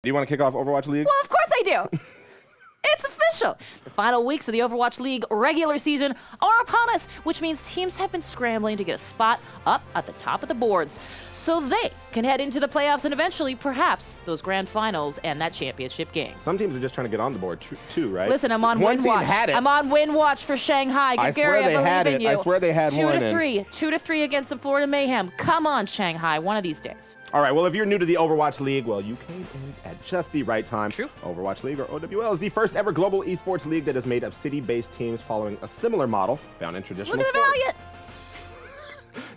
Do you want to kick off Overwatch League? Well, of course I do. It's official. The final weeks of the Overwatch League regular season are upon us, which means teams have been scrambling to get a spot up at the top of the boards so they can head into the playoffs and eventually, perhaps, those grand finals and that championship game. Some teams are just trying to get on the board too, right? Listen, I'm on win watch. I'm on win watch for Shanghai. I swear they had it. I swear they had one. 2-3 against the Florida Mayhem. Come on, Shanghai, one of these days. All right, well, if you're new to the Overwatch League, well, you came in at just the right time. True. Overwatch League, or OWL, is the first ever global esports league that is made of city-based teams following a similar model found in traditional sports. Look at the Valiant!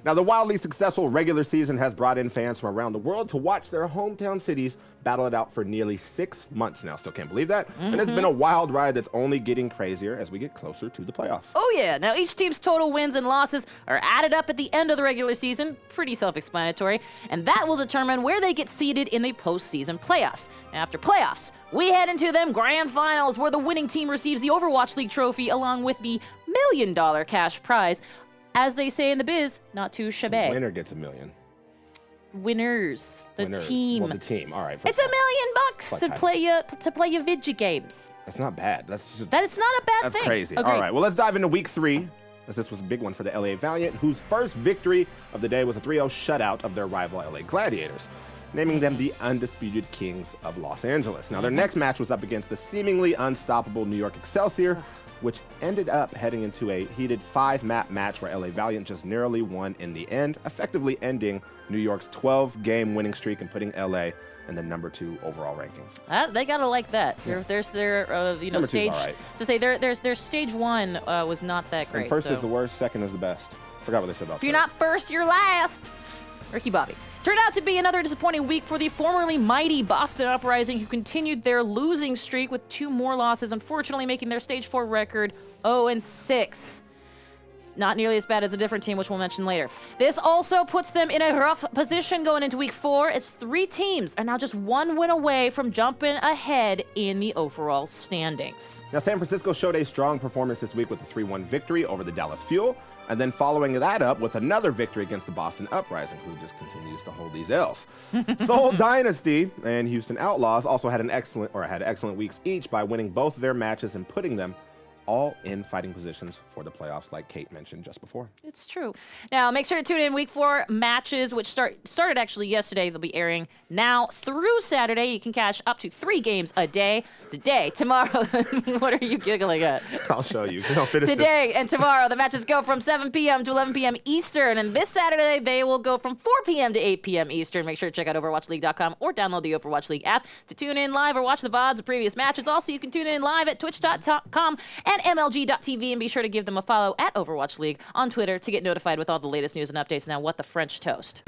Now, the wildly successful regular season has brought in fans from around the world to watch their hometown cities battle it out for nearly 6 months now. Still can't believe that. And it's been a wild ride that's only getting crazier as we get closer to the playoffs. Oh, yeah. Now, each team's total wins and losses are added up at the end of the regular season. Pretty self-explanatory. And that will determine where they get seeded in the postseason playoffs. After playoffs, we head into them grand finals where the winning team receives the Overwatch League trophy along with the $1 million cash prize. As they say in the biz, not too shabby. The winner gets $1 million. Winners. The team. Well, the team. All right. It's $1 million to play your video games. That's not bad. That's not a bad thing. That's crazy. Agreed. All right. Well, let's dive into week 3, as this was a big one for the LA Valiant, whose first victory of the day was a 3-0 shutout of their rival LA Gladiators, naming them the undisputed kings of Los Angeles. Now, their next match was up against the seemingly unstoppable New York Excelsior, which ended up heading into a heated 5-map match where LA Valiant just narrowly won in the end, effectively ending New York's 12-game winning streak and putting LA in the number 2 overall rankings. They gotta like that. Yeah. Their stage. Right. To say their stage 1 was not that great. And first is the worst, second is the best. Forgot what they said about if you're not first, you're last. Ricky Bobby. Turned out to be another disappointing week for the formerly mighty Boston Uprising, who continued their losing streak with 2 more losses, unfortunately making their Stage 4 record 0-6. Not nearly as bad as a different team, which we'll mention later. This also puts them in a rough position going into week 4, as 3 teams are now just 1 win away from jumping ahead in the overall standings. Now, San Francisco showed a strong performance this week with a 3-1 victory over the Dallas Fuel, and then following that up with another victory against the Boston Uprising, who just continues to hold these L's. Seoul Dynasty and Houston Outlaws also had excellent weeks each by winning both their matches and putting them all in fighting positions for the playoffs, like Kate mentioned just before. It's true. Now, make sure to tune in week 4 matches, which started actually yesterday. They'll be airing now through Saturday. You can catch up to 3 games a day. Today, tomorrow. What are you giggling at? I'll show you. Today and tomorrow, the matches go from 7 p.m. to 11 p.m. Eastern. And this Saturday, they will go from 4 p.m. to 8 p.m. Eastern. Make sure to check out OverwatchLeague.com or download the Overwatch League app to tune in live or watch the VODs of previous matches. Also, you can tune in live at twitch.com and MLG.tv, and be sure to give them a follow at Overwatch League on Twitter to get notified with all the latest news and updates. Now, what the French toast.